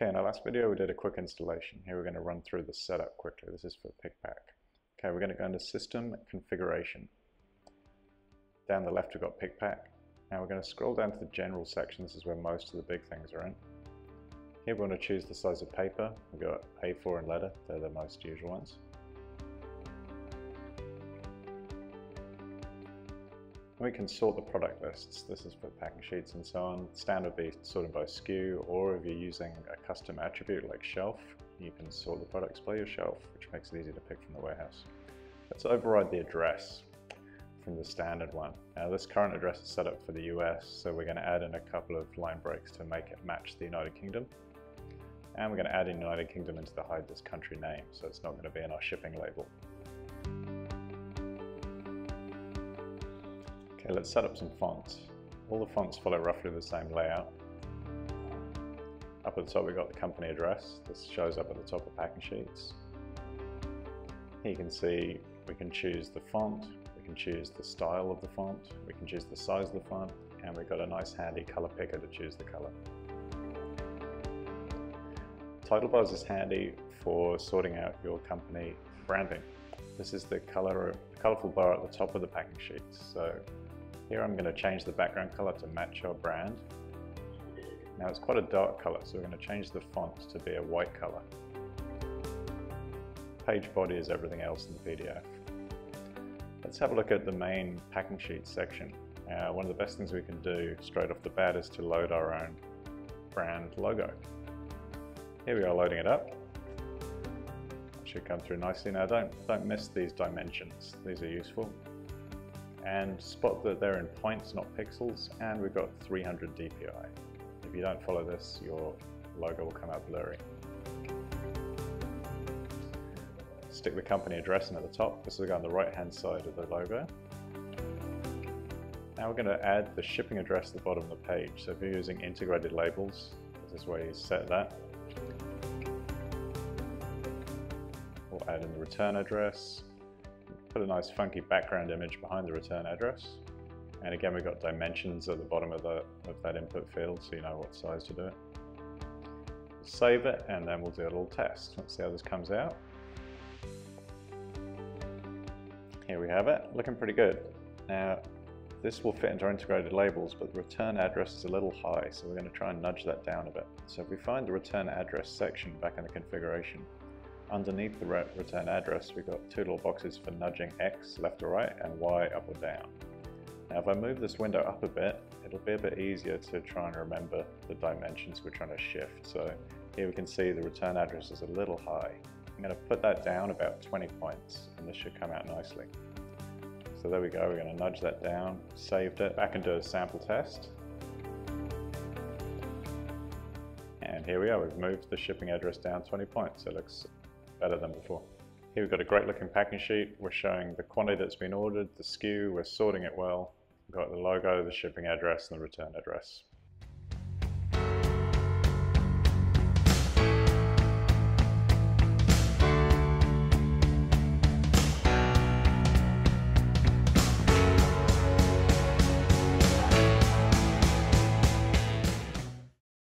Okay, in our last video we did a quick installation. Here we're going to run through the setup quickly. This is for pickPack. Okay, we're going to go into System, Configuration. Down the left we've got pickPack. Now we're going to scroll down to the General section. This is where most of the big things are in. Here we want to choose the size of paper. We've got A4 and letter, they're the most usual ones. We can sort the product lists. This is for packing sheets and so on. Standard would be sorted by SKU, or if you're using a custom attribute like shelf, you can sort the products by your shelf, which makes it easy to pick from the warehouse. Let's override the address from the standard one. Now this current address is set up for the US, so we're going to add in a couple of line breaks to make it match the United Kingdom. And we're going to add in United Kingdom into the hide this country name, so it's not going to be in our shipping label. Okay, let's set up some fonts. All the fonts follow roughly the same layout. Up at the top we've got the company address. This shows up at the top of packing sheets. Here you can see we can choose the font, we can choose the style of the font, we can choose the size of the font, and we've got a nice handy color picker to choose the color. Title bars is handy for sorting out your company branding. This is the colorful bar at the top of the packing sheets. So here I'm going to change the background color to match our brand. Now it's quite a dark color, so we're going to change the font to be a white color. Page body is everything else in the PDF. Let's have a look at the main packing sheet section. One of the best things we can do straight off the bat is to load our own brand logo. Here we are loading it up. It should come through nicely. Now don't miss these dimensions, these are useful. And spot that they're in points, not pixels, and we've got 300 DPI. If you don't follow this, your logo will come out blurry. Stick the company address in at the top. This will go on the right hand side of the logo. Now we're going to add the shipping address at the bottom of the page. So if you're using integrated labels, this is where you set that. We'll add in the return address. Put a nice funky background image behind the return address. And again, we've got dimensions at the bottom of that input field, so you know what size to do it. Save it, and then we'll do a little test. Let's see how this comes out. Here we have it, looking pretty good. Now, this will fit into our integrated labels, but the return address is a little high, so we're going to try and nudge that down a bit. So if we find the return address section back in the configuration, underneath the return address, we've got two little boxes for nudging X left or right and Y up or down. Now if I move this window up a bit, it'll be a bit easier to try and remember the dimensions we're trying to shift. So here we can see the return address is a little high. I'm going to put that down about 20 points and this should come out nicely. So there we go, we're going to nudge that down, saved it, back and do a sample test. And here we are, we've moved the shipping address down 20 points. It looks better than before. Here we've got a great looking packing sheet. We're showing the quantity that's been ordered, the SKU, we're sorting it well. We've got the logo, the shipping address, and the return address.